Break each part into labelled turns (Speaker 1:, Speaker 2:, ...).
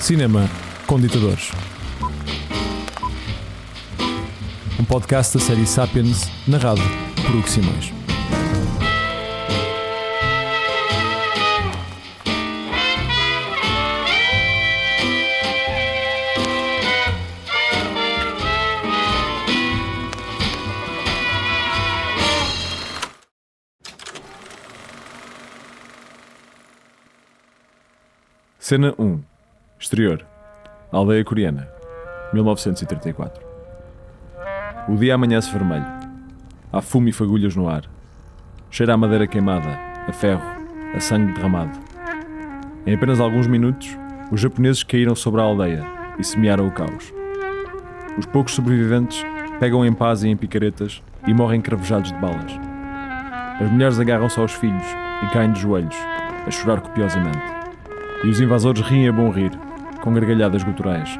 Speaker 1: Cinema com Ditadores. Um podcast da série Sapiens, narrado por Hugo Simões. Cena 1. Exterior. Aldeia coreana. 1934. O dia amanhece vermelho. Há fumo e fagulhas no ar. Cheira a madeira queimada, a ferro, a sangue derramado. Em apenas alguns minutos, os japoneses caíram sobre a aldeia e semearam o caos. Os poucos sobreviventes pegam em pás e em picaretas e morrem cravejados de balas. As mulheres agarram-se aos filhos e caem de joelhos, a chorar copiosamente. E os invasores riem a bom rir, com gargalhadas guturais.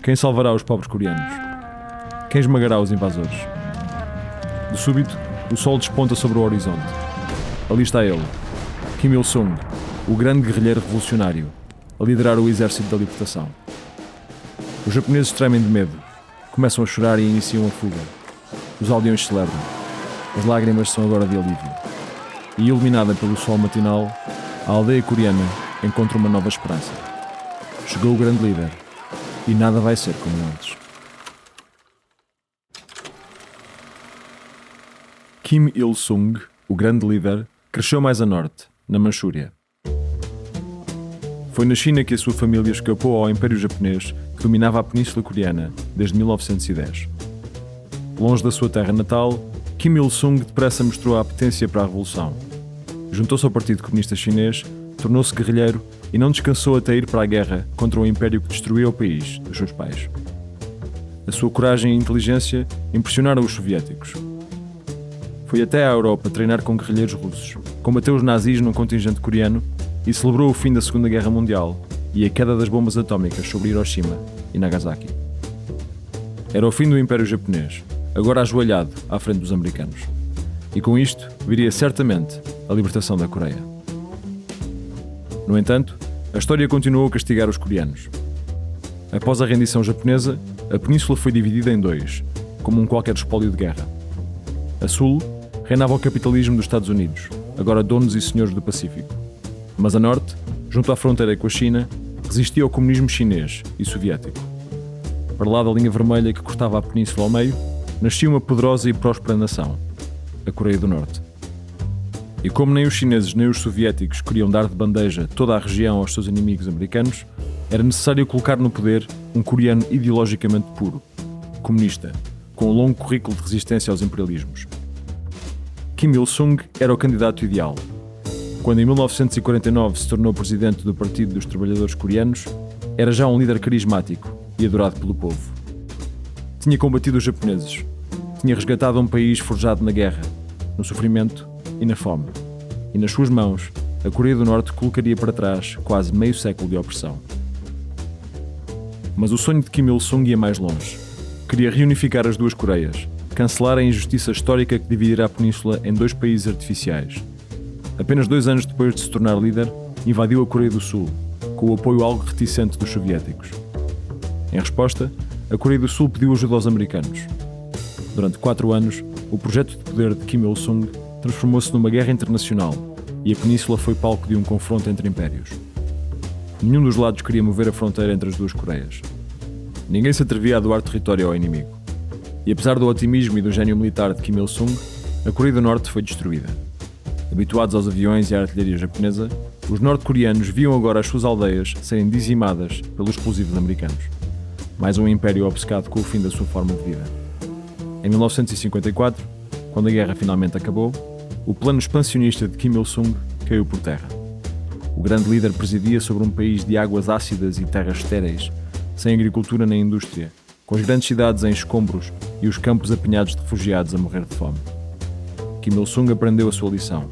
Speaker 1: Quem salvará os pobres coreanos? Quem esmagará os invasores? De súbito, o sol desponta sobre o horizonte. Ali está ele, Kim Il-sung, o grande guerrilheiro revolucionário, a liderar o exército da libertação. Os japoneses tremem de medo, começam a chorar e iniciam a fuga. Os aldeões celebram. As lágrimas são agora de alívio. E iluminada pelo sol matinal, a aldeia coreana encontra uma nova esperança. Chegou o grande líder e nada vai ser como antes. Kim Il-sung, o grande líder, cresceu mais a norte, na Manchúria. Foi na China que a sua família escapou ao Império Japonês, que dominava a Península Coreana desde 1910. Longe da sua terra natal, Kim Il-sung depressa mostrou a apetência para a revolução. Juntou-se ao Partido Comunista Chinês, tornou-se guerrilheiro e não descansou até ir para a guerra contra o império que destruía o país dos seus pais. A sua coragem e inteligência impressionaram os soviéticos. Foi até à Europa treinar com guerrilheiros russos, combateu os nazis num contingente coreano e celebrou o fim da Segunda Guerra Mundial e a queda das bombas atómicas sobre Hiroshima e Nagasaki. Era o fim do Império Japonês, agora ajoelhado à frente dos americanos. E com isto viria certamente a libertação da Coreia. No entanto, a história continuou a castigar os coreanos. Após a rendição japonesa, a península foi dividida em dois, como um qualquer espólio de guerra. A sul reinava o capitalismo dos Estados Unidos, agora donos e senhores do Pacífico. Mas a norte, junto à fronteira com a China, resistia ao comunismo chinês e soviético. Para lá da linha vermelha que cortava a península ao meio, nascia uma poderosa e próspera nação, a Coreia do Norte. E como nem os chineses nem os soviéticos queriam dar de bandeja toda a região aos seus inimigos americanos, era necessário colocar no poder um coreano ideologicamente puro, comunista, com um longo currículo de resistência aos imperialismos. Kim Il-sung era o candidato ideal. Quando em 1949 se tornou presidente do Partido dos Trabalhadores Coreanos, era já um líder carismático e adorado pelo povo. Tinha combatido os japoneses, tinha resgatado um país forjado na guerra, no sofrimento e na fome. E nas suas mãos, a Coreia do Norte colocaria para trás quase meio século de opressão. Mas o sonho de Kim Il-sung ia mais longe. Queria reunificar as duas Coreias, cancelar a injustiça histórica que dividirá a península em dois países artificiais. Apenas 2 anos depois de se tornar líder, invadiu a Coreia do Sul, com o apoio algo reticente dos soviéticos. Em resposta, a Coreia do Sul pediu ajuda aos americanos. Durante 4 anos, o projeto de poder de Kim Il-sung transformou-se numa guerra internacional e a península foi palco de um confronto entre impérios. Nenhum dos lados queria mover a fronteira entre as duas Coreias. Ninguém se atrevia a doar território ao inimigo. E apesar do otimismo e do gênio militar de Kim Il-sung, a Coreia do Norte foi destruída. Habituados aos aviões e à artilharia japonesa, os norte-coreanos viam agora as suas aldeias serem dizimadas pelos explosivos americanos. Mais um império obcecado com o fim da sua forma de vida. Em 1954, quando a guerra finalmente acabou, o plano expansionista de Kim Il-sung caiu por terra. O grande líder presidia sobre um país de águas ácidas e terras estéreis, sem agricultura nem indústria, com as grandes cidades em escombros e os campos apinhados de refugiados a morrer de fome. Kim Il-sung aprendeu a sua lição.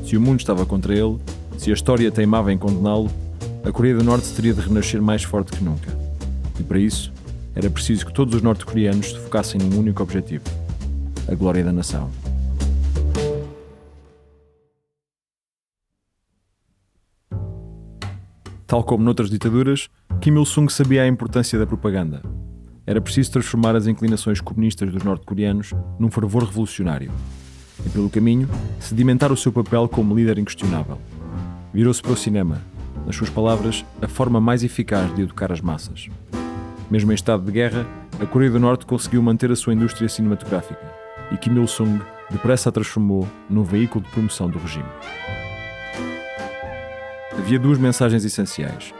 Speaker 1: Se o mundo estava contra ele, se a história teimava em condená-lo, a Coreia do Norte teria de renascer mais forte que nunca. E para isso, era preciso que todos os norte-coreanos se focassem num único objetivo: a glória da nação. Tal como noutras ditaduras, Kim Il-sung sabia a importância da propaganda. Era preciso transformar as inclinações comunistas dos norte-coreanos num fervor revolucionário. E, pelo caminho, sedimentar o seu papel como líder inquestionável. Virou-se para o cinema, nas suas palavras, a forma mais eficaz de educar as massas. Mesmo em estado de guerra, a Coreia do Norte conseguiu manter a sua indústria cinematográfica e Kim Il-sung depressa a transformou num veículo de promoção do regime. Havia duas mensagens essenciais.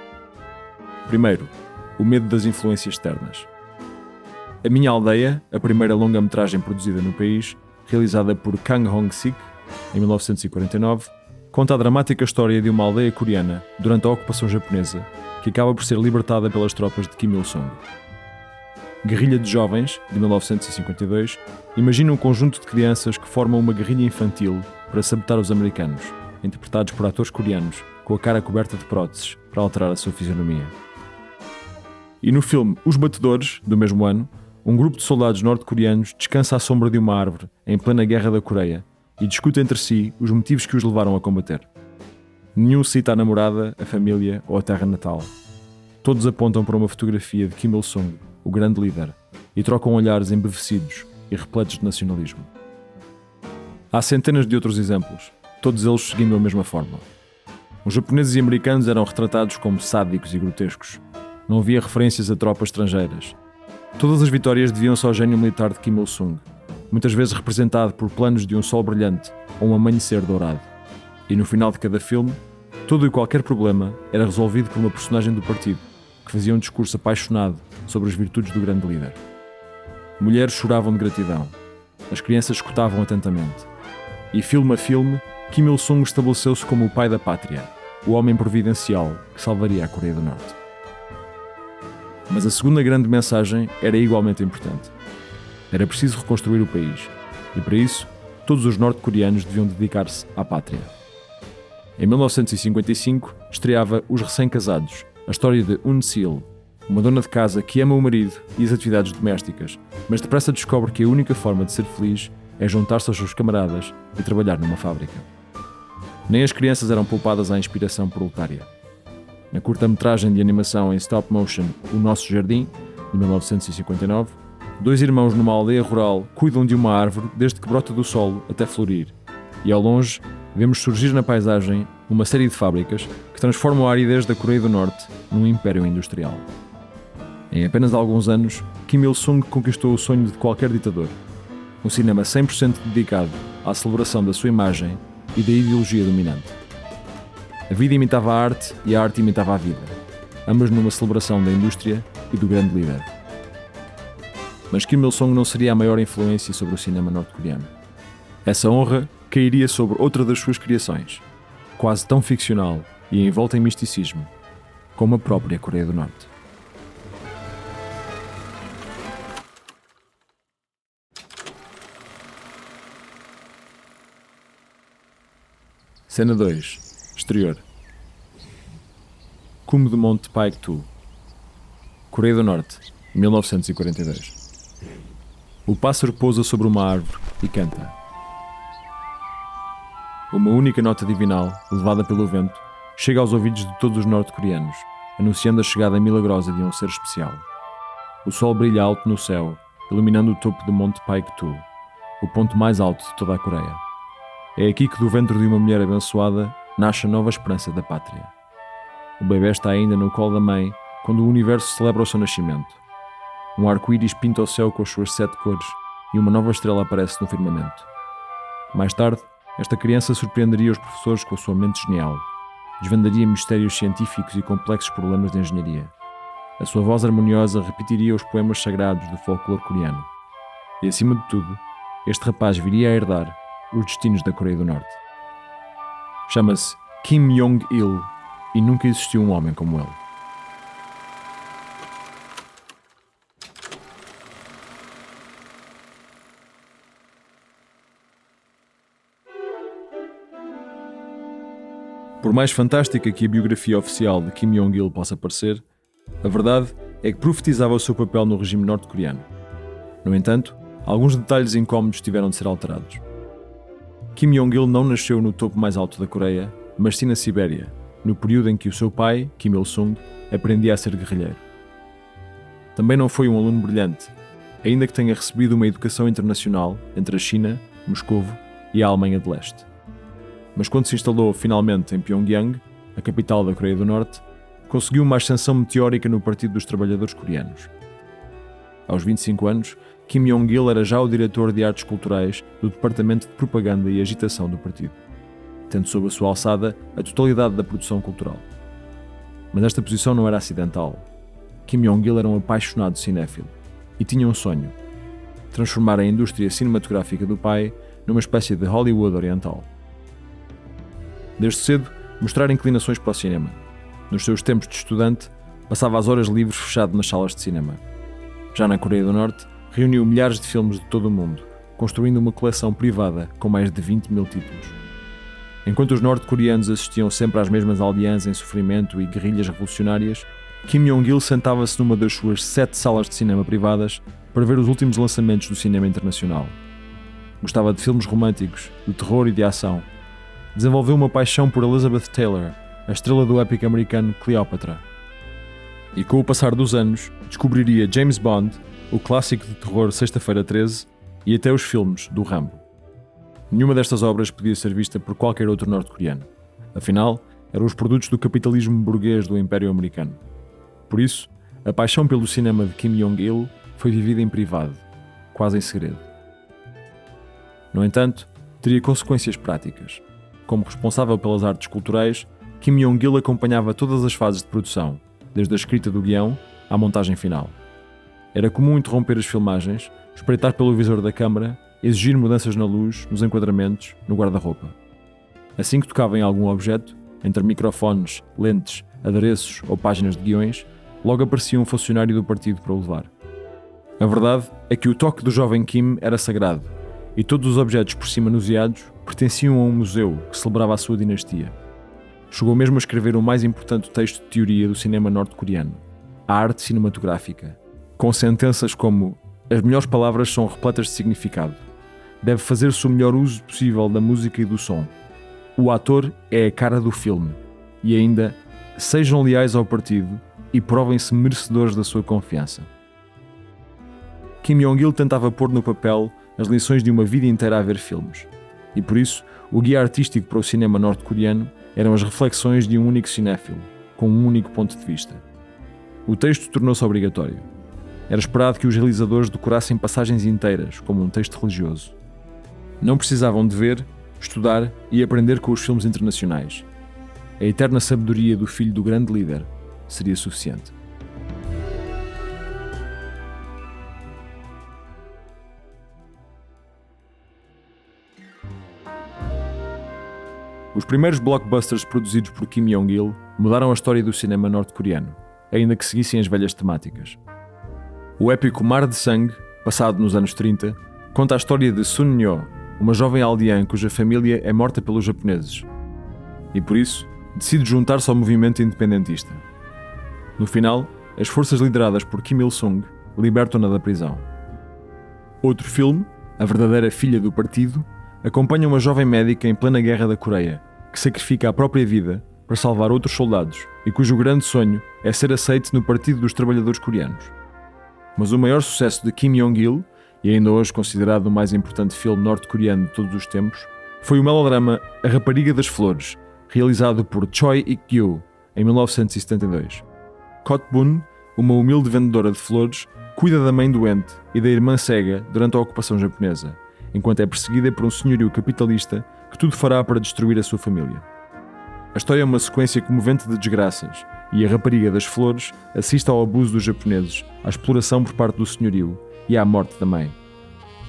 Speaker 1: Primeiro, o medo das influências externas. A Minha Aldeia, a primeira longa-metragem produzida no país, realizada por Kang Hong-sik, em 1949, conta a dramática história de uma aldeia coreana durante a ocupação japonesa, que acaba por ser libertada pelas tropas de Kim Il-sung. Guerrilha de Jovens, de 1952, imagina um conjunto de crianças que formam uma guerrilha infantil para sabotar os americanos, interpretados por atores coreanos com a cara coberta de próteses para alterar a sua fisionomia. E no filme Os Batedores, do mesmo ano, um grupo de soldados norte-coreanos descansa à sombra de uma árvore em plena Guerra da Coreia e discute entre si os motivos que os levaram a combater. Nenhum cita a namorada, a família ou a terra natal. Todos apontam para uma fotografia de Kim Il-sung, o grande líder, e trocam olhares embevecidos e repletos de nacionalismo. Há centenas de outros exemplos, todos eles seguindo a mesma fórmula. Os japoneses e americanos eram retratados como sádicos e grotescos. Não havia referências a tropas estrangeiras. Todas as vitórias deviam-se ao gênio militar de Kim Il-sung, muitas vezes representado por planos de um sol brilhante ou um amanhecer dourado. E no final de cada filme, todo e qualquer problema era resolvido por uma personagem do partido, que fazia um discurso apaixonado sobre as virtudes do grande líder. Mulheres choravam de gratidão. As crianças escutavam atentamente. E filme a filme, Kim Il-sung estabeleceu-se como o pai da pátria, o homem providencial que salvaria a Coreia do Norte. Mas a segunda grande mensagem era igualmente importante. Era preciso reconstruir o país, e para isso, todos os norte-coreanos deviam dedicar-se à pátria. Em 1955, estreava Os Recém-Casados, a história de Eun Sil, uma dona de casa que ama o marido e as atividades domésticas, mas depressa descobre que a única forma de ser feliz é juntar-se aos seus camaradas e trabalhar numa fábrica. Nem as crianças eram poupadas à inspiração proletária. Na curta-metragem de animação em stop motion O Nosso Jardim, de 1959, dois irmãos numa aldeia rural cuidam de uma árvore desde que brota do solo até florir, e ao longe vemos surgir na paisagem uma série de fábricas que transformam a aridez da Coreia do Norte num império industrial. Em apenas alguns anos, Kim Il-sung conquistou o sonho de qualquer ditador. Um cinema 100% dedicado à celebração da sua imagem e da ideologia dominante. A vida imitava a arte e a arte imitava a vida, ambas numa celebração da indústria e do grande líder. Mas Kim Il-sung não seria a maior influência sobre o cinema norte-coreano. Essa honra cairia sobre outra das suas criações, quase tão ficcional e envolta em misticismo, como a própria Coreia do Norte. Cena 2. Exterior. Cume do Monte Paektu, Coreia do Norte, 1942. O pássaro pousa sobre uma árvore e canta. Uma única nota divinal, levada pelo vento, chega aos ouvidos de todos os norte-coreanos, anunciando a chegada milagrosa de um ser especial. O sol brilha alto no céu, iluminando o topo do Monte Paektu, o ponto mais alto de toda a Coreia. É aqui que do ventre de uma mulher abençoada nasce a nova esperança da pátria. O bebê está ainda no colo da mãe quando o universo celebra o seu nascimento. Um arco-íris pinta o céu com as suas 7 cores e uma nova estrela aparece no firmamento. Mais tarde, esta criança surpreenderia os professores com a sua mente genial, desvendaria mistérios científicos e complexos problemas de engenharia. A sua voz harmoniosa repetiria os poemas sagrados do folclore coreano. E, acima de tudo, este rapaz viria a herdar os destinos da Coreia do Norte. Chama-se Kim Jong-il e nunca existiu um homem como ele. Por mais fantástica que a biografia oficial de Kim Jong-il possa parecer, a verdade é que profetizava o seu papel no regime norte-coreano. No entanto, alguns detalhes incómodos tiveram de ser alterados. Kim Jong-il não nasceu no topo mais alto da Coreia, mas sim na Sibéria, no período em que o seu pai, Kim Il-sung, aprendia a ser guerrilheiro. Também não foi um aluno brilhante, ainda que tenha recebido uma educação internacional entre a China, Moscovo e a Alemanha de Leste. Mas quando se instalou finalmente em Pyongyang, a capital da Coreia do Norte, conseguiu uma ascensão meteórica no Partido dos Trabalhadores Coreanos. Aos 25 anos, Kim Jong-il era já o diretor de artes culturais do Departamento de Propaganda e Agitação do partido, tendo sob a sua alçada a totalidade da produção cultural. Mas esta posição não era acidental. Kim Jong-il era um apaixonado cinéfilo e tinha um sonho: transformar a indústria cinematográfica do pai numa espécie de Hollywood oriental. Desde cedo, mostrara inclinações para o cinema. Nos seus tempos de estudante, passava as horas livres fechado nas salas de cinema. Já na Coreia do Norte, reuniu milhares de filmes de todo o mundo, construindo uma coleção privada com mais de 20 mil títulos. Enquanto os norte-coreanos assistiam sempre às mesmas aldeãs em sofrimento e guerrilhas revolucionárias, Kim Jong-il sentava-se numa das suas 7 salas de cinema privadas para ver os últimos lançamentos do cinema internacional. Gostava de filmes românticos, de terror e de ação. Desenvolveu uma paixão por Elizabeth Taylor, a estrela do épico americano Cleópatra. E com o passar dos anos, descobriria James Bond, o clássico de terror Sexta-feira 13 e até os filmes do Rambo. Nenhuma destas obras podia ser vista por qualquer outro norte-coreano. Afinal, eram os produtos do capitalismo burguês do Império Americano. Por isso, a paixão pelo cinema de Kim Jong-il foi vivida em privado, quase em segredo. No entanto, teria consequências práticas. Como responsável pelas artes culturais, Kim Jong-il acompanhava todas as fases de produção, desde a escrita do guião à montagem final. Era comum interromper as filmagens, espreitar pelo visor da câmara, exigir mudanças na luz, nos enquadramentos, no guarda-roupa. Assim que tocava em algum objeto, entre microfones, lentes, adereços ou páginas de guiões, logo aparecia um funcionário do partido para o levar. A verdade é que o toque do jovem Kim era sagrado, e todos os objetos por si manuseados pertenciam a um museu que celebrava a sua dinastia. Chegou mesmo a escrever o mais importante texto de teoria do cinema norte-coreano, a arte cinematográfica, com sentenças como: as melhores palavras são repletas de significado. Deve fazer-se o melhor uso possível da música e do som. O ator é a cara do filme. E ainda, sejam leais ao partido e provem-se merecedores da sua confiança. Kim Jong-il tentava pôr no papel as lições de uma vida inteira a ver filmes. E por isso, o guia artístico para o cinema norte-coreano eram as reflexões de um único cinéfilo, com um único ponto de vista. O texto tornou-se obrigatório. Era esperado que os realizadores decorassem passagens inteiras, como um texto religioso. Não precisavam de ver, estudar e aprender com os filmes internacionais. A eterna sabedoria do filho do grande líder seria suficiente. Os primeiros blockbusters produzidos por Kim Jong-il mudaram a história do cinema norte-coreano, ainda que seguissem as velhas temáticas. O épico Mar de Sangue, passado nos anos 30, conta a história de Sun Nyo, uma jovem aldeã cuja família é morta pelos japoneses, e por isso decide juntar-se ao movimento independentista. No final, as forças lideradas por Kim Il-sung libertam-na da prisão. Outro filme, A Verdadeira Filha do Partido, acompanha uma jovem médica em plena guerra da Coreia, que sacrifica a própria vida para salvar outros soldados e cujo grande sonho é ser aceite no Partido dos Trabalhadores Coreanos. Mas o maior sucesso de Kim Jong-il, e ainda hoje considerado o mais importante filme norte-coreano de todos os tempos, foi o melodrama A Rapariga das Flores, realizado por Choi Ik-gyu em 1972. Kot-bun, uma humilde vendedora de flores, cuida da mãe doente e da irmã cega durante a ocupação japonesa, enquanto é perseguida por um senhorio capitalista que tudo fará para destruir a sua família. A história é uma sequência comovente de desgraças, e a Rapariga das Flores assiste ao abuso dos japoneses, à exploração por parte do senhorio e à morte da mãe.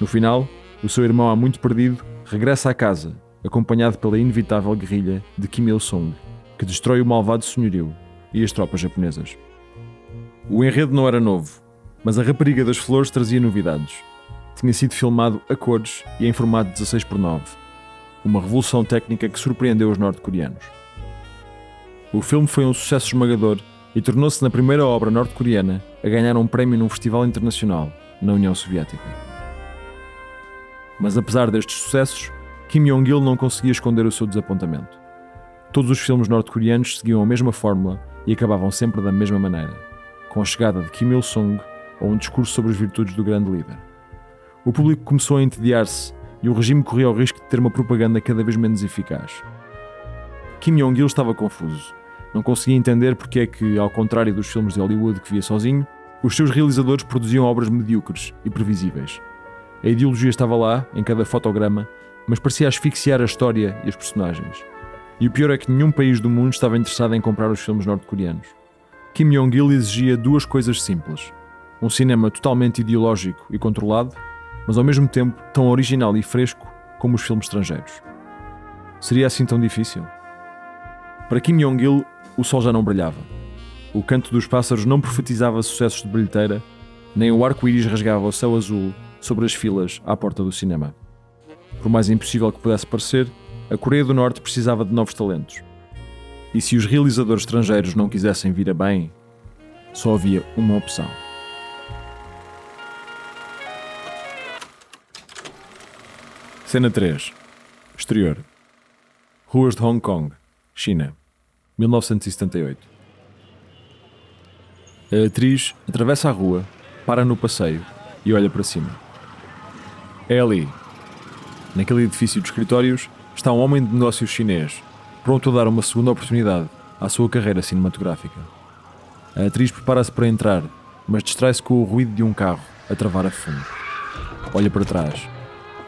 Speaker 1: No final, o seu irmão há muito perdido regressa à casa, acompanhado pela inevitável guerrilha de Kim Il-sung, que destrói o malvado senhorio e as tropas japonesas. O enredo não era novo, mas a Rapariga das Flores trazia novidades. Tinha sido filmado a cores e em formato 16:9, uma revolução técnica que surpreendeu os norte-coreanos. O filme foi um sucesso esmagador e tornou-se na primeira obra norte-coreana a ganhar um prémio num festival internacional, na União Soviética. Mas apesar destes sucessos, Kim Jong-il não conseguia esconder o seu desapontamento. Todos os filmes norte-coreanos seguiam a mesma fórmula e acabavam sempre da mesma maneira, com a chegada de Kim Il-sung ou um discurso sobre as virtudes do grande líder. O público começou a entediar-se e o regime corria o risco de ter uma propaganda cada vez menos eficaz. Kim Jong-il estava confuso. Não conseguia entender porque é que, ao contrário dos filmes de Hollywood que via sozinho, os seus realizadores produziam obras medíocres e previsíveis. A ideologia estava lá, em cada fotograma, mas parecia asfixiar a história e os personagens. E o pior é que nenhum país do mundo estava interessado em comprar os filmes norte-coreanos. Kim Jong-il exigia duas coisas simples: um cinema totalmente ideológico e controlado, mas ao mesmo tempo tão original e fresco como os filmes estrangeiros. Seria assim tão difícil? Para Kim Jong-il, o sol já não brilhava. O canto dos pássaros não profetizava sucessos de bilheteira, nem o arco-íris rasgava o céu azul sobre as filas à porta do cinema. Por mais impossível que pudesse parecer, a Coreia do Norte precisava de novos talentos. E se os realizadores estrangeiros não quisessem vir a bem, só havia uma opção. Cena 3. Exterior. Ruas de Hong Kong, China, 1978. A atriz atravessa a rua, para no passeio e olha para cima. É ali. Naquele edifício de escritórios está um homem de negócios chinês, pronto a dar uma segunda oportunidade à sua carreira cinematográfica. A atriz prepara-se para entrar, mas distrai-se com o ruído de um carro a travar a fundo. Olha para trás.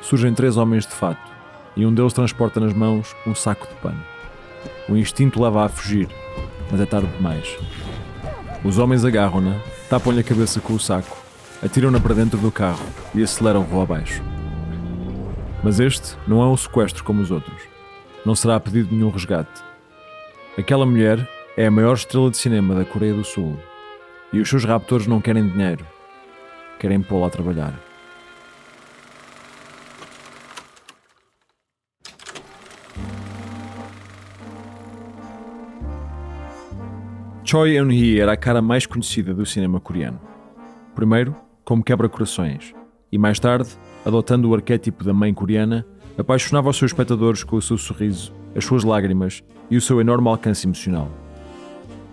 Speaker 1: Surgem 3 homens de fato e um deles transporta nas mãos um saco de pano. O instinto leva-a a fugir, mas é tarde demais. Os homens agarram-na, tapam-lhe a cabeça com o saco, atiram-na para dentro do carro e aceleram rua abaixo. Mas este não é um sequestro como os outros. Não será pedido nenhum resgate. Aquela mulher é a maior estrela de cinema da Coreia do Sul e os seus raptores não querem dinheiro, querem pô-la a trabalhar. Choi Eun-hee era a cara mais conhecida do cinema coreano. Primeiro, como quebra-corações, e mais tarde, adotando o arquétipo da mãe coreana, apaixonava os seus espectadores com o seu sorriso, as suas lágrimas e o seu enorme alcance emocional.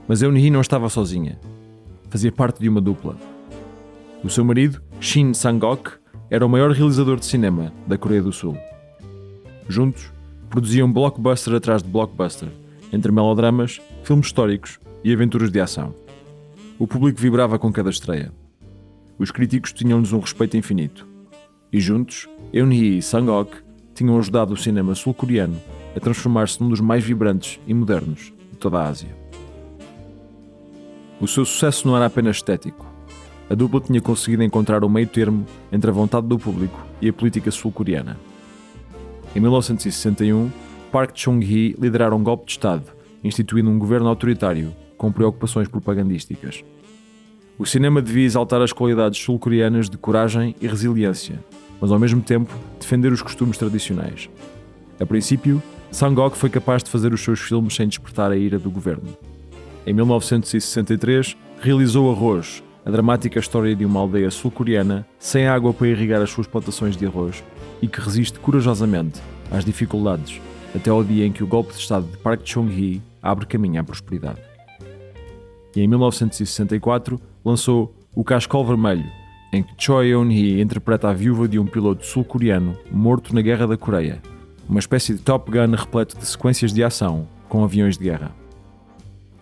Speaker 1: Mas Eun-hee não estava sozinha. Fazia parte de uma dupla. O seu marido, Shin Sang-ok, era o maior realizador de cinema da Coreia do Sul. Juntos, produziam blockbuster atrás de blockbuster, entre melodramas, filmes históricos e aventuras de ação. O público vibrava com cada estreia. Os críticos tinham-lhes um respeito infinito. E juntos, Eun-hee e Sang-ok tinham ajudado o cinema sul-coreano a transformar-se num dos mais vibrantes e modernos de toda a Ásia. O seu sucesso não era apenas estético. A dupla tinha conseguido encontrar um meio termo entre a vontade do público e a política sul-coreana. Em 1961, Park Chung-hee liderara um golpe de Estado, instituindo um governo autoritário com preocupações propagandísticas. O cinema devia exaltar as qualidades sul-coreanas de coragem e resiliência, mas ao mesmo tempo defender os costumes tradicionais. A princípio, Sang-ok foi capaz de fazer os seus filmes sem despertar a ira do governo. Em 1963, realizou Arroz, a dramática história de uma aldeia sul-coreana sem água para irrigar as suas plantações de arroz e que resiste corajosamente às dificuldades até ao dia em que o golpe de Estado de Park Chung-hee abre caminho à prosperidade. E em 1964 lançou O Cascol Vermelho, em que Choi Eun-hee interpreta a viúva de um piloto sul-coreano morto na Guerra da Coreia, uma espécie de Top Gun repleto de sequências de ação com aviões de guerra.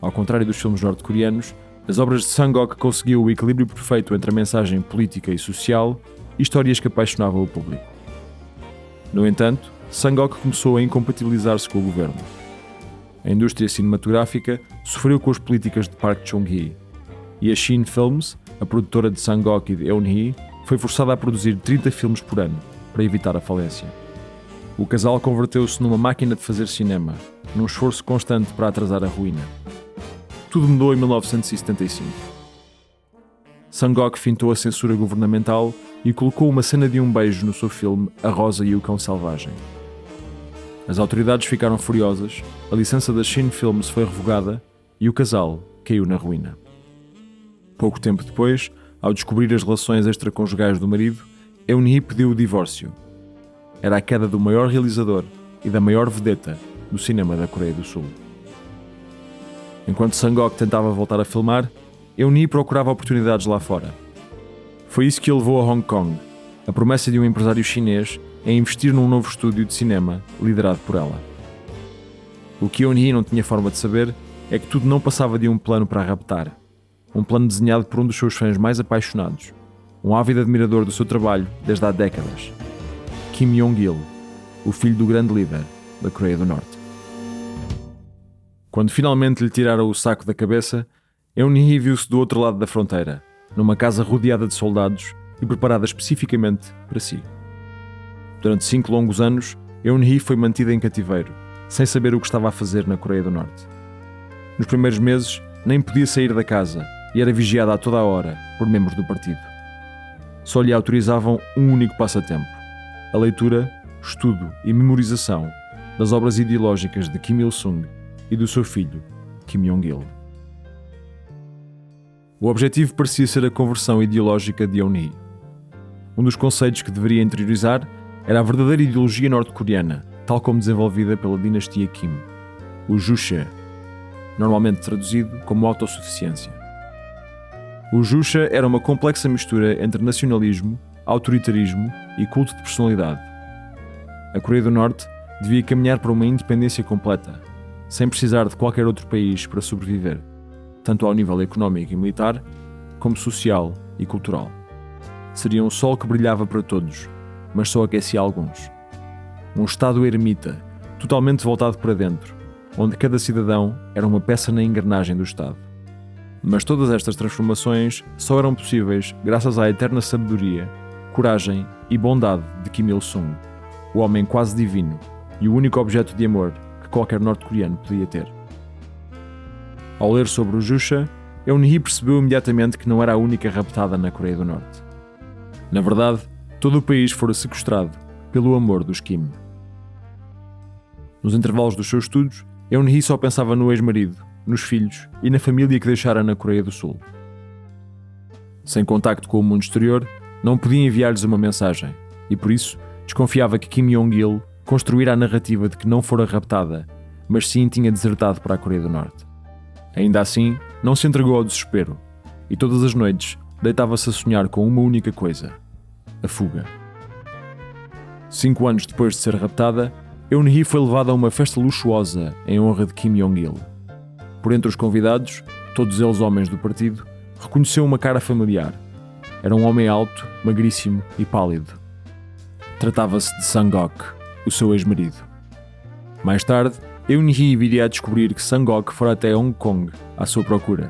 Speaker 1: Ao contrário dos filmes norte-coreanos, as obras de Sang-ok conseguiam o equilíbrio perfeito entre a mensagem política e social e histórias que apaixonavam o público. No entanto, Sang-ok começou a incompatibilizar-se com o governo. A indústria cinematográfica sofreu com as políticas de Park Chung-hee e a Shin Films, a produtora de Sang-ok e de Eun-hee, foi forçada a produzir 30 filmes por ano para evitar a falência. O casal converteu-se numa máquina de fazer cinema, num esforço constante para atrasar a ruína. Tudo mudou em 1975. Sang-ok fintou a censura governamental e colocou uma cena de um beijo no seu filme A Rosa e o Cão Selvagem. As autoridades ficaram furiosas, a licença da Shin Films foi revogada e o casal caiu na ruína. Pouco tempo depois, ao descobrir as relações extraconjugais do marido, Eun-hee pediu o divórcio. Era a queda do maior realizador e da maior vedeta do cinema da Coreia do Sul. Enquanto Sang-ok tentava voltar a filmar, Eun-hee procurava oportunidades lá fora. Foi isso que o levou a Hong Kong, a promessa de um empresário chinês em investir num novo estúdio de cinema liderado por ela. O que Eun-hee não tinha forma de saber é que tudo não passava de um plano para a raptar. Um plano desenhado por um dos seus fãs mais apaixonados, um ávido admirador do seu trabalho desde há décadas, Kim Jong-il, o filho do grande líder da Coreia do Norte. Quando finalmente lhe tiraram o saco da cabeça, Eun-hee viu-se do outro lado da fronteira, numa casa rodeada de soldados e preparada especificamente para si. Durante 5 longos anos, Eun-hee foi mantida em cativeiro, sem saber o que estava a fazer na Coreia do Norte. Nos primeiros meses, nem podia sair da casa e era vigiada a toda a hora por membros do partido. Só lhe autorizavam um único passatempo: a leitura, estudo e memorização das obras ideológicas de Kim Il-sung e do seu filho, Kim Jong-il. O objetivo parecia ser a conversão ideológica de Eun-hee. Um dos conceitos que deveria interiorizar era a verdadeira ideologia norte-coreana, tal como desenvolvida pela dinastia Kim, o Juche, normalmente traduzido como autossuficiência. O Juche era uma complexa mistura entre nacionalismo, autoritarismo e culto de personalidade. A Coreia do Norte devia caminhar para uma independência completa, sem precisar de qualquer outro país para sobreviver, tanto ao nível económico e militar, como social e cultural. Seria um sol que brilhava para todos, mas só aquecia alguns. Um Estado ermita, totalmente voltado para dentro, onde cada cidadão era uma peça na engrenagem do Estado. Mas todas estas transformações só eram possíveis graças à eterna sabedoria, coragem e bondade de Kim Il-sung, o homem quase divino e o único objeto de amor que qualquer norte-coreano podia ter. Ao ler sobre o Juche, Eun-hee percebeu imediatamente que não era a única raptada na Coreia do Norte. Na verdade, todo o país fora sequestrado pelo amor dos Kim. Nos intervalos dos seus estudos, Eun-hee só pensava no ex-marido, nos filhos e na família que deixara na Coreia do Sul. Sem contacto com o mundo exterior, não podia enviar-lhes uma mensagem e, por isso, desconfiava que Kim Jong-il construíra a narrativa de que não fora raptada, mas sim tinha desertado para a Coreia do Norte. Ainda assim, não se entregou ao desespero e todas as noites deitava-se a sonhar com uma única coisa: a fuga. 5 anos depois de ser raptada, Eun-hee foi levada a uma festa luxuosa em honra de Kim Jong-il. Por entre os convidados, todos eles homens do partido, reconheceu uma cara familiar. Era um homem alto, magríssimo e pálido. Tratava-se de Sang-ok, o seu ex-marido. Mais tarde, Eun-hee viria a descobrir que Sang-ok fora até Hong Kong à sua procura,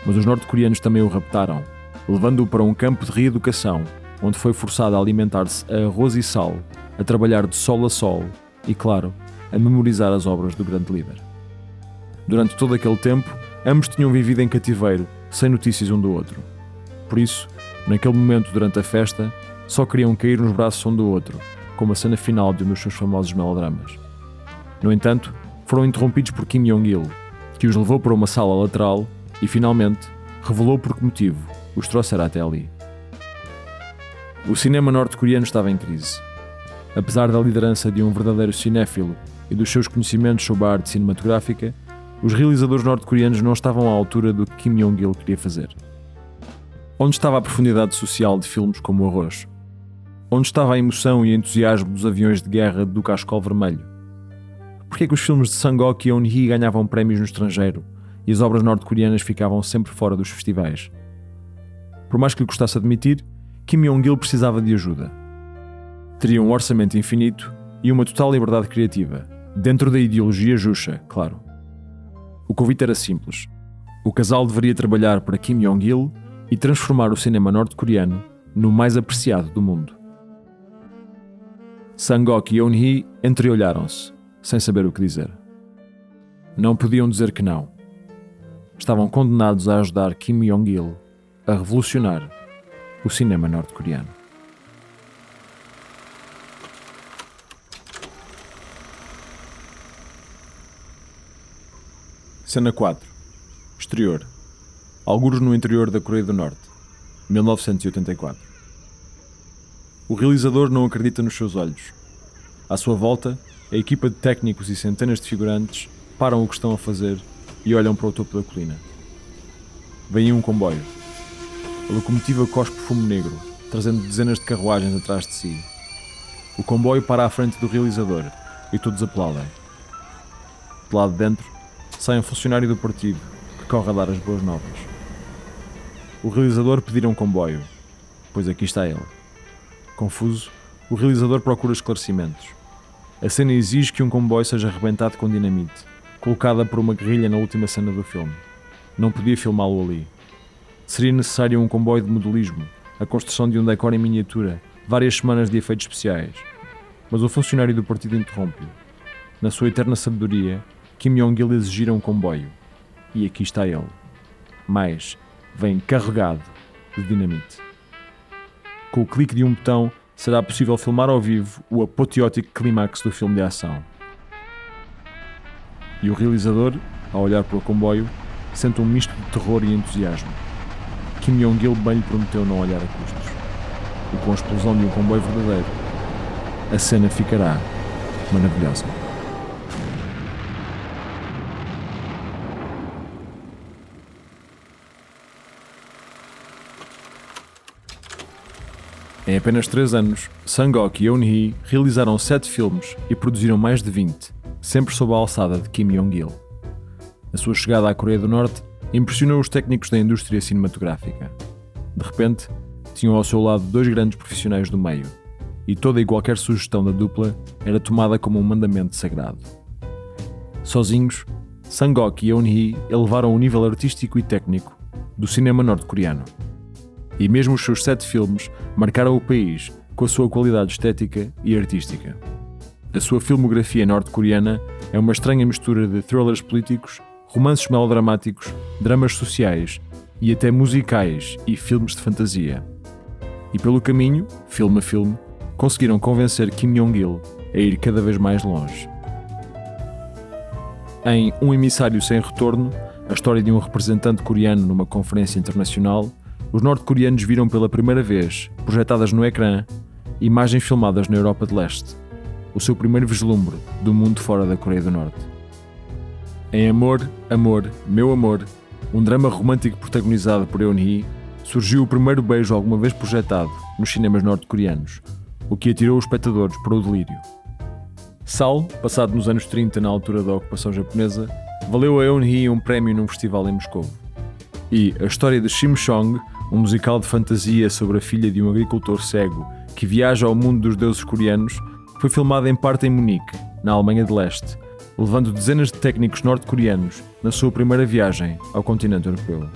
Speaker 1: mas os norte-coreanos também o raptaram, levando-o para um campo de reeducação, onde foi forçado a alimentar-se a arroz e sal, a trabalhar de sol a sol e, claro, a memorizar as obras do grande líder. Durante todo aquele tempo, ambos tinham vivido em cativeiro, sem notícias um do outro. Por isso, naquele momento durante a festa, só queriam cair nos braços um do outro, como a cena final de um dos seus famosos melodramas. No entanto, foram interrompidos por Kim Jong-il, que os levou para uma sala lateral e, finalmente, revelou por que motivo os trouxera até ali. O cinema norte-coreano estava em crise. Apesar da liderança de um verdadeiro cinéfilo e dos seus conhecimentos sobre a arte cinematográfica, os realizadores norte-coreanos não estavam à altura do que Kim Jong-il queria fazer. Onde estava a profundidade social de filmes como O Arroz? Onde estava a emoção e entusiasmo dos aviões de guerra do Cascol Vermelho? Por que é que os filmes de Sang-ok e Eun-hee ganhavam prémios no estrangeiro e as obras norte-coreanas ficavam sempre fora dos festivais? Por mais que lhe custasse admitir, Kim Jong-il precisava de ajuda. Teria um orçamento infinito e uma total liberdade criativa, dentro da ideologia Juche, claro. O convite era simples. O casal deveria trabalhar para Kim Jong-il e transformar o cinema norte-coreano no mais apreciado do mundo. Sang-ok e Eun-hee entreolharam-se, sem saber o que dizer. Não podiam dizer que não. Estavam condenados a ajudar Kim Jong-il a revolucionar o cinema norte-coreano. Cena 4. Exterior. Algures no interior da Coreia do Norte. 1984. O realizador não acredita nos seus olhos. À sua volta, a equipa de técnicos e centenas de figurantes param o que estão a fazer e olham para o topo da colina. Vem aí um comboio. A locomotiva cospe fumo negro, trazendo dezenas de carruagens atrás de si. O comboio para à frente do realizador e todos aplaudem. De lá de dentro, sai um funcionário do partido que corre a dar as boas novas. O realizador pedira um comboio, pois aqui está ele. Confuso, o realizador procura esclarecimentos. A cena exige que um comboio seja arrebentado com dinamite, colocada por uma guerrilha na última cena do filme. Não podia filmá-lo ali. Seria necessário um comboio de modelismo, a construção de um decor em miniatura, várias semanas de efeitos especiais. Mas o funcionário do partido interrompe-o. Na sua eterna sabedoria, Kim Jong-il exigira um comboio. E aqui está ele. Mas vem carregado de dinamite. Com o clique de um botão, será possível filmar ao vivo o apoteótico clímax do filme de ação. E o realizador, ao olhar para o comboio, sente um misto de terror e entusiasmo. Kim Jong-il bem lhe prometeu não olhar a custos. E com a explosão de um comboio verdadeiro, a cena ficará maravilhosa. Em apenas 3 anos, Sang-ok e Eun-hee realizaram 7 filmes e produziram mais de 20, sempre sob a alçada de Kim Jong-il. A sua chegada à Coreia do Norte impressionou os técnicos da indústria cinematográfica. De repente, tinham ao seu lado 2 grandes profissionais do meio, e toda e qualquer sugestão da dupla era tomada como um mandamento sagrado. Sozinhos, Sang-ok e Eun-hee elevaram o nível artístico e técnico do cinema norte-coreano. E mesmo os seus 7 filmes marcaram o país com a sua qualidade estética e artística. A sua filmografia norte-coreana é uma estranha mistura de thrillers políticos, romances melodramáticos, dramas sociais e até musicais e filmes de fantasia. E pelo caminho, filme a filme, conseguiram convencer Kim Jong-il a ir cada vez mais longe. Em Um Emissário Sem Retorno, a história de um representante coreano numa conferência internacional, os norte-coreanos viram pela primeira vez, projetadas no ecrã, imagens filmadas na Europa de Leste, o seu primeiro vislumbre do mundo fora da Coreia do Norte. Em Amor, Amor, Meu Amor, um drama romântico protagonizado por Eun-hee, surgiu o primeiro beijo alguma vez projetado nos cinemas norte-coreanos, o que atirou os espectadores para o delírio. Sal, passado nos anos 30 na altura da ocupação japonesa, valeu a Eun-hee um prémio num festival em Moscou. E a história de Shim-Shong, um musical de fantasia sobre a filha de um agricultor cego que viaja ao mundo dos deuses coreanos, foi filmada em parte em Munique, na Alemanha de Leste, levando dezenas de técnicos norte-coreanos na sua primeira viagem ao continente europeu.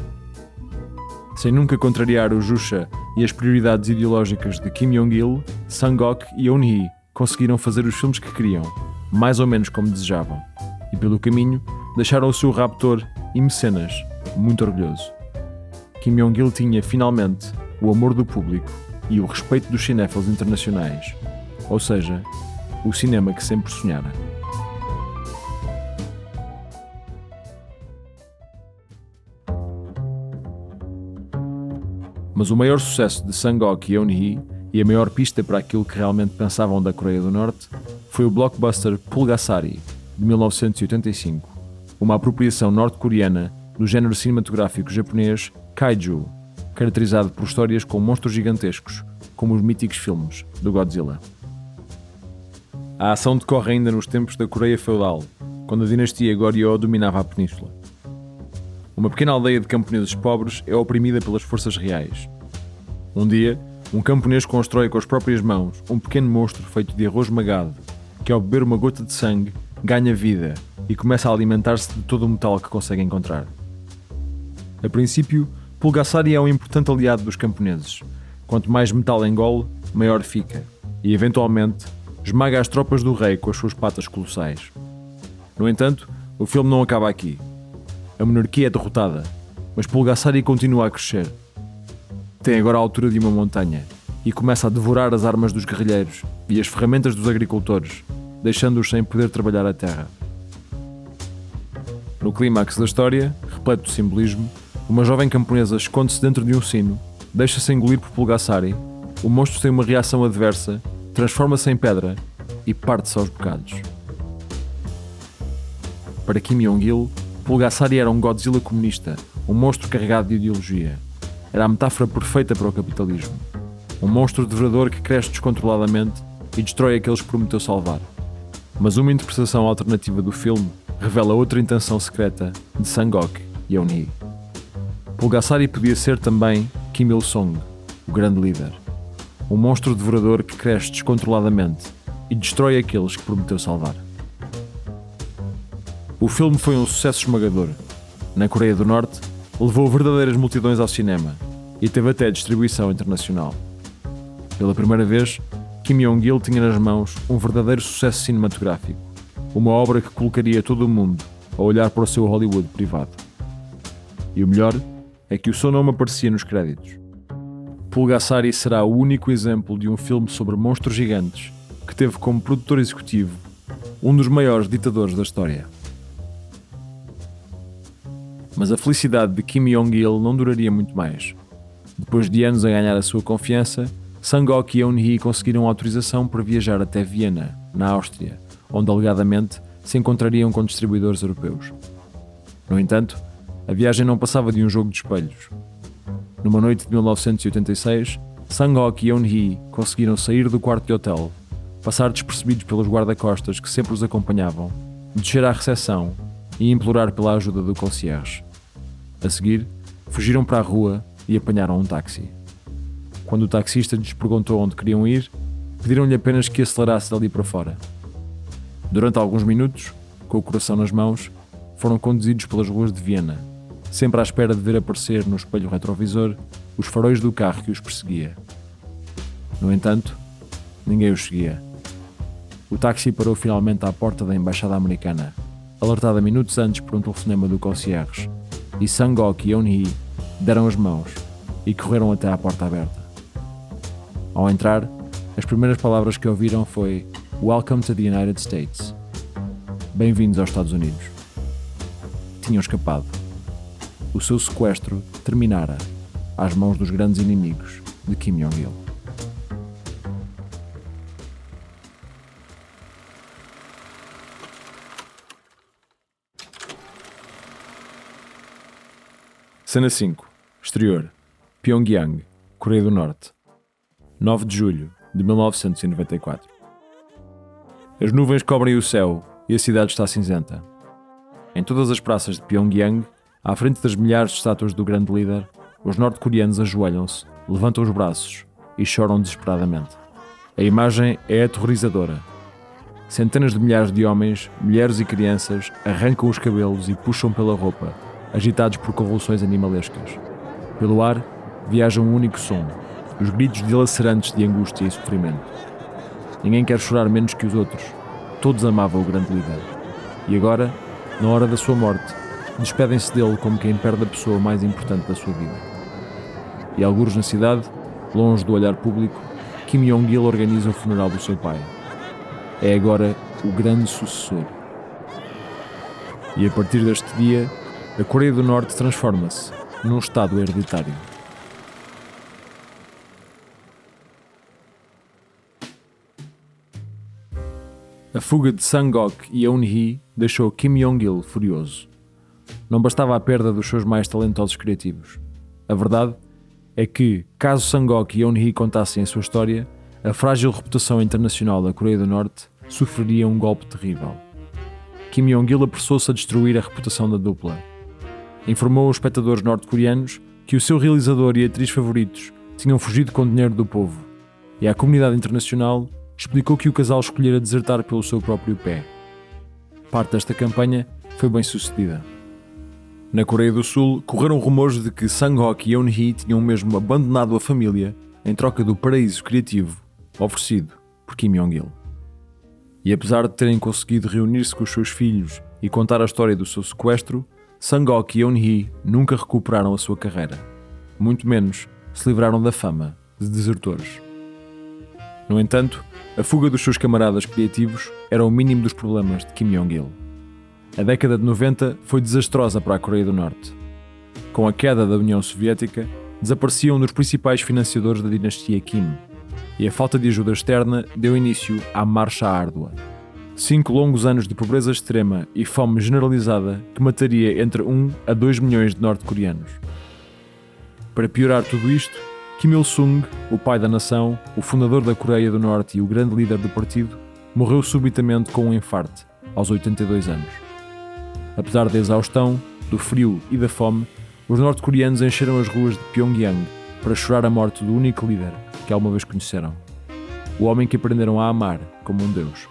Speaker 1: Sem nunca contrariar o Jusha e as prioridades ideológicas de Kim Jong-il, Sang-ok e Eun-hee conseguiram fazer os filmes que queriam, mais ou menos como desejavam, e pelo caminho deixaram o seu raptor e mecenas muito orgulhoso. Kim Jong-il tinha, finalmente, o amor do público e o respeito dos cinéfilos internacionais, ou seja, o cinema que sempre sonhara. Mas o maior sucesso de Sang-ok e Eun-hee, e a maior pista para aquilo que realmente pensavam da Coreia do Norte, foi o blockbuster Pulgasari, de 1985, uma apropriação norte-coreana do género cinematográfico japonês Kaiju, caracterizado por histórias com monstros gigantescos, como os míticos filmes do Godzilla. A ação decorre ainda nos tempos da Coreia feudal, quando a dinastia Goryeo dominava a península. Uma pequena aldeia de camponeses pobres é oprimida pelas forças reais. Um dia, um camponês constrói com as próprias mãos um pequeno monstro feito de arroz magado, que ao beber uma gota de sangue, ganha vida e começa a alimentar-se de todo o metal que consegue encontrar. A princípio, Pulgasari é um importante aliado dos camponeses. Quanto mais metal engole, maior fica, e eventualmente esmaga as tropas do rei com as suas patas colossais. No entanto, o filme não acaba aqui. A monarquia é derrotada, mas Pulgasari continua a crescer. Tem agora a altura de uma montanha e começa a devorar as armas dos guerrilheiros e as ferramentas dos agricultores, deixando-os sem poder trabalhar a terra. No clímax da história, repleto de simbolismo, uma jovem camponesa esconde-se dentro de um sino, deixa-se engolir por Pulgasari, o monstro tem uma reação adversa, transforma-se em pedra e parte-se aos bocados. Para Kim Jong-il, Pulgasari era um Godzilla comunista, um monstro carregado de ideologia. Era a metáfora perfeita para o capitalismo. Um monstro devorador que cresce descontroladamente e destrói aqueles que prometeu salvar. Mas uma interpretação alternativa do filme revela outra intenção secreta de Sang-ok Yeon-hee. Pulgasari podia ser também Kim Il-sung, o grande líder. Um monstro devorador que cresce descontroladamente e destrói aqueles que prometeu salvar. O filme foi um sucesso esmagador. Na Coreia do Norte, levou verdadeiras multidões ao cinema e teve até distribuição internacional. Pela primeira vez, Kim Jong-il tinha nas mãos um verdadeiro sucesso cinematográfico, uma obra que colocaria todo o mundo a olhar para o seu Hollywood privado. E o melhor é que o seu nome aparecia nos créditos. Pulgasari será o único exemplo de um filme sobre monstros gigantes que teve como produtor executivo um dos maiores ditadores da história. Mas a felicidade de Kim Jong-il não duraria muito mais. Depois de anos a ganhar a sua confiança, Sang-ok e Yeon-hee conseguiram autorização para viajar até Viena, na Áustria, onde alegadamente se encontrariam com distribuidores europeus. No entanto, a viagem não passava de um jogo de espelhos. Numa noite de 1986, Sang-ok e Yeon-hee conseguiram sair do quarto de hotel, passar despercebidos pelos guarda-costas que sempre os acompanhavam, descer à recepção e implorar pela ajuda do concierge. A seguir, fugiram para a rua e apanharam um táxi. Quando o taxista lhes perguntou onde queriam ir, pediram-lhe apenas que acelerasse dali para fora. Durante alguns minutos, com o coração nas mãos, foram conduzidos pelas ruas de Viena, sempre à espera de ver aparecer no espelho retrovisor os faróis do carro que os perseguia. No entanto, ninguém os seguia. O táxi parou finalmente à porta da embaixada americana, alertada minutos antes por um telefonema do concierge, e Sang-ok e Yeon-hee deram as mãos e correram até à porta aberta. Ao entrar, as primeiras palavras que ouviram foi "Welcome to the United States". Bem-vindos aos Estados Unidos. Tinham escapado. O seu sequestro terminara às mãos dos grandes inimigos de Kim Jong-il. Cena 5. Exterior. Pyongyang, Coreia do Norte. 9 de julho de 1994. As nuvens cobrem o céu e a cidade está cinzenta. Em todas as praças de Pyongyang, à frente das milhares de estátuas do grande líder, os norte-coreanos ajoelham-se, levantam os braços e choram desesperadamente. A imagem é aterrorizadora. Centenas de milhares de homens, mulheres e crianças arrancam os cabelos e puxam pela roupa, agitados por convulsões animalescas. Pelo ar, viaja um único som, os gritos dilacerantes de angústia e sofrimento. Ninguém quer chorar menos que os outros. Todos amavam o grande líder. E agora, na hora da sua morte, despedem-se dele como quem perde a pessoa mais importante da sua vida. E algures na cidade, longe do olhar público, Kim Jong-il organiza o funeral do seu pai. É agora o grande sucessor. E a partir deste dia, a Coreia do Norte transforma-se num Estado hereditário. A fuga de Sang-ok e Yeon-hee deixou Kim Jong-il furioso. Não bastava a perda dos seus mais talentosos criativos. A verdade é que, caso Sang-ok e Yeon-hee contassem a sua história, a frágil reputação internacional da Coreia do Norte sofreria um golpe terrível. Kim Jong-il apressou-se a destruir a reputação da dupla. Informou os espectadores norte-coreanos que o seu realizador e atriz favoritos tinham fugido com dinheiro do povo, e à comunidade internacional explicou que o casal escolhera desertar pelo seu próprio pé. Parte desta campanha foi bem sucedida. Na Coreia do Sul, correram rumores de que Sang-ok e Yeon-hee tinham mesmo abandonado a família em troca do paraíso criativo oferecido por Kim Jong-il. E apesar de terem conseguido reunir-se com os seus filhos e contar a história do seu sequestro, Sang-ok e Yeon-hee nunca recuperaram a sua carreira. Muito menos se livraram da fama de desertores. No entanto, a fuga dos seus camaradas criativos era o mínimo dos problemas de Kim Jong-il. A década de 90 foi desastrosa para a Coreia do Norte. Com a queda da União Soviética, desapareciam um dos principais financiadores da dinastia Kim, e a falta de ajuda externa deu início à Marcha Árdua. 5 longos anos de pobreza extrema e fome generalizada que mataria entre 1 a 2 milhões de norte-coreanos. Para piorar tudo isto, Kim Il-sung, o pai da nação, o fundador da Coreia do Norte e o grande líder do partido, morreu subitamente com um infarte, aos 82 anos. Apesar da exaustão, do frio e da fome, os norte-coreanos encheram as ruas de Pyongyang para chorar a morte do único líder que alguma vez conheceram. O homem que aprenderam a amar como um deus.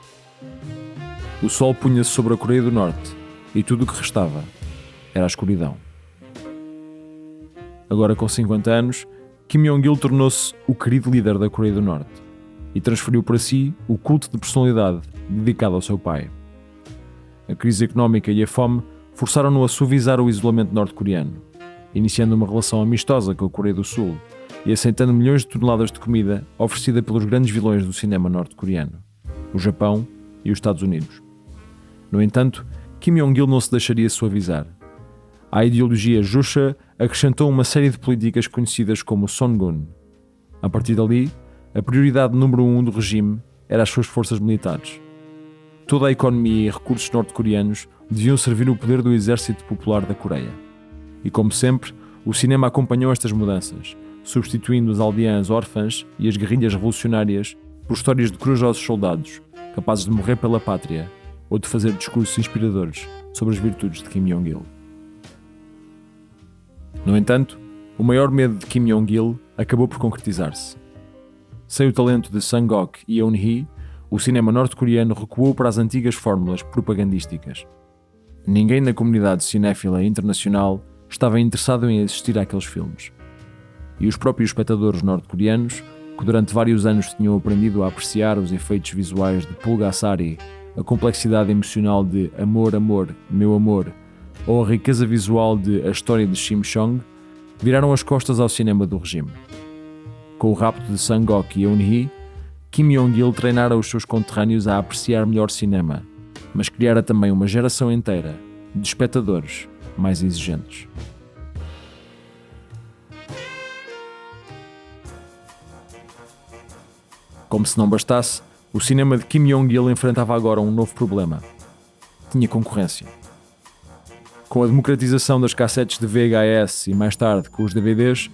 Speaker 1: O sol punha-se sobre a Coreia do Norte e tudo o que restava era a escuridão. Agora com 50 anos, Kim Jong-il tornou-se o querido líder da Coreia do Norte e transferiu para si o culto de personalidade dedicado ao seu pai. A crise económica e a fome forçaram-no a suavizar o isolamento norte-coreano, iniciando uma relação amistosa com a Coreia do Sul e aceitando milhões de toneladas de comida oferecida pelos grandes vilões do cinema norte-coreano, o Japão e os Estados Unidos. No entanto, Kim Jong-il não se deixaria suavizar. À ideologia Jusha acrescentou uma série de políticas conhecidas como Songun. A partir dali, a prioridade número 1 do regime era as suas forças militares. Toda a economia e recursos norte-coreanos deviam servir o poder do Exército Popular da Coreia. E como sempre, o cinema acompanhou estas mudanças, substituindo as aldeãs órfãs e as guerrilhas revolucionárias por histórias de corajosos soldados, capazes de morrer pela pátria ou de fazer discursos inspiradores sobre as virtudes de Kim Jong-il. No entanto, o maior medo de Kim Jong-il acabou por concretizar-se. Sem o talento de Sang-ok e Eun-hee, o cinema norte-coreano recuou para as antigas fórmulas propagandísticas. Ninguém na comunidade cinéfila internacional estava interessado em assistir àqueles filmes. E os próprios espectadores norte-coreanos, que durante vários anos tinham aprendido a apreciar os efeitos visuais de Pulgasari, a complexidade emocional de Amor, Amor, Meu Amor, ou a riqueza visual de A História de Shim Chong, viraram as costas ao cinema do regime. Com o rapto de Sang-ok e Eun-hee, Kim Jong-il treinara os seus conterrâneos a apreciar melhor cinema, mas criara também uma geração inteira de espectadores mais exigentes. Como se não bastasse, o cinema de Kim Jong-il enfrentava agora um novo problema. Tinha concorrência. Com a democratização das cassetes de VHS e mais tarde com os DVDs,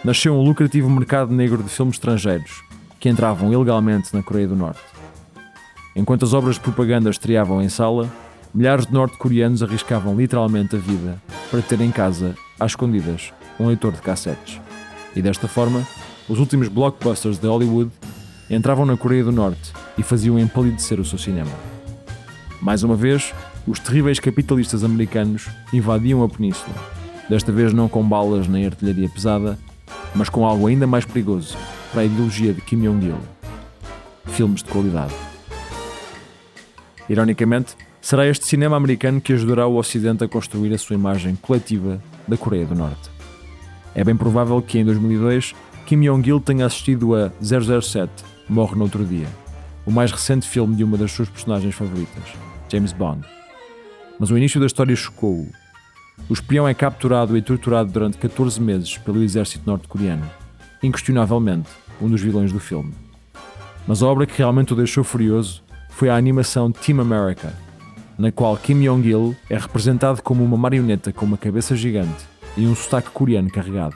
Speaker 1: nasceu um lucrativo mercado negro de filmes estrangeiros que entravam ilegalmente na Coreia do Norte. Enquanto as obras de propaganda estreavam em sala, milhares de norte-coreanos arriscavam literalmente a vida para ter em casa, às escondidas, um leitor de cassetes. E desta forma, os últimos blockbusters de Hollywood entravam na Coreia do Norte e faziam empalidecer o seu cinema. Mais uma vez, os terríveis capitalistas americanos invadiam a península, desta vez não com balas nem artilharia pesada, mas com algo ainda mais perigoso para a ideologia de Kim Jong-il: filmes de qualidade. Ironicamente, será este cinema americano que ajudará o Ocidente a construir a sua imagem coletiva da Coreia do Norte. É bem provável que em 2002 Kim Jong-il tenha assistido a 007 Morre no Outro Dia, o mais recente filme de uma das suas personagens favoritas, James Bond. Mas o início da história chocou-o. O espião é capturado e torturado durante 14 meses pelo exército norte-coreano, inquestionavelmente um dos vilões do filme. Mas a obra que realmente o deixou furioso foi a animação Team America, na qual Kim Jong-il é representado como uma marioneta com uma cabeça gigante e um sotaque coreano carregado.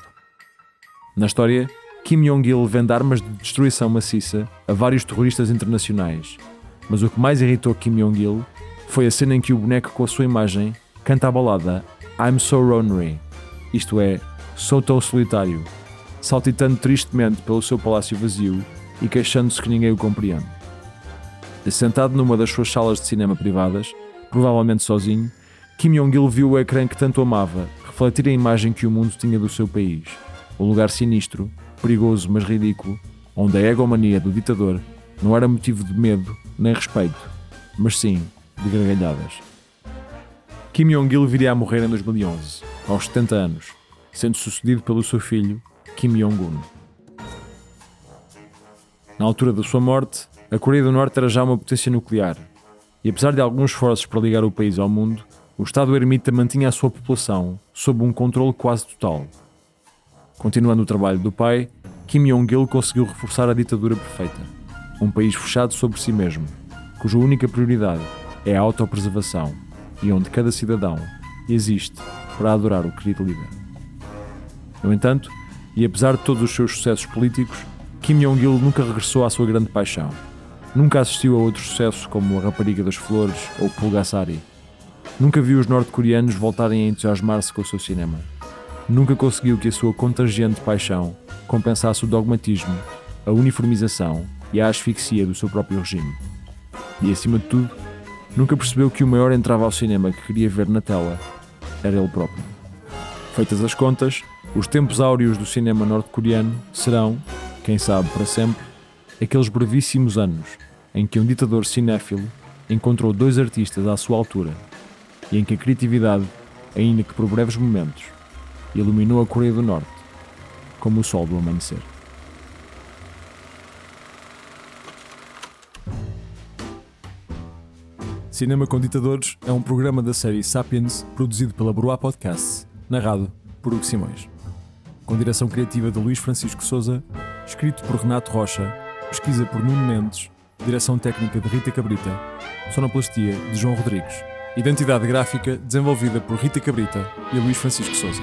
Speaker 1: Na história, Kim Jong-il vende armas de destruição maciça a vários terroristas internacionais, mas o que mais irritou Kim Jong-il foi a cena em que o boneco com a sua imagem canta a balada I'm So Lonely, isto é, sou tão solitário, saltitando tristemente pelo seu palácio vazio e queixando-se que ninguém o compreende. Sentado numa das suas salas de cinema privadas, provavelmente sozinho, Kim Jong-il viu o ecrã que tanto amava refletir a imagem que o mundo tinha do seu país, um lugar sinistro, perigoso mas ridículo, onde a egomania do ditador não era motivo de medo nem respeito, mas sim de gargalhadas. Kim Jong-il viria a morrer em 2011, aos 70 anos, sendo sucedido pelo seu filho, Kim Jong-un. Na altura da sua morte, a Coreia do Norte era já uma potência nuclear, e apesar de alguns esforços para ligar o país ao mundo, o Estado ermita mantinha a sua população sob um controle quase total. Continuando o trabalho do pai, Kim Jong-il conseguiu reforçar a ditadura perfeita, um país fechado sobre si mesmo, cuja única prioridade é a autopreservação e onde cada cidadão existe para adorar o querido líder. No entanto, e apesar de todos os seus sucessos políticos, Kim Jong-il nunca regressou à sua grande paixão. Nunca assistiu a outros sucessos como a Rapariga das Flores ou Pulgasari. Nunca viu os norte-coreanos voltarem a entusiasmar-se com o seu cinema. Nunca conseguiu que a sua contagiante paixão compensasse o dogmatismo, a uniformização e a asfixia do seu próprio regime. E, acima de tudo, nunca percebeu que o maior entrave ao cinema que queria ver na tela era ele próprio. Feitas as contas, os tempos áureos do cinema norte-coreano serão, quem sabe para sempre, aqueles brevíssimos anos em que um ditador cinéfilo encontrou dois artistas à sua altura e em que a criatividade, ainda que por breves momentos, iluminou a Coreia do Norte como o sol do amanhecer. Cinema com Ditadores é um programa da série Sapiens produzido pela Broá Podcasts, narrado por Hugo Simões. Com direção criativa de Luís Francisco Souza, escrito por Renato Rocha, pesquisa por Nuno Mendes, direção técnica de Rita Cabrita, sonoplastia de João Rodrigues, identidade gráfica desenvolvida por Rita Cabrita e Luís Francisco Souza.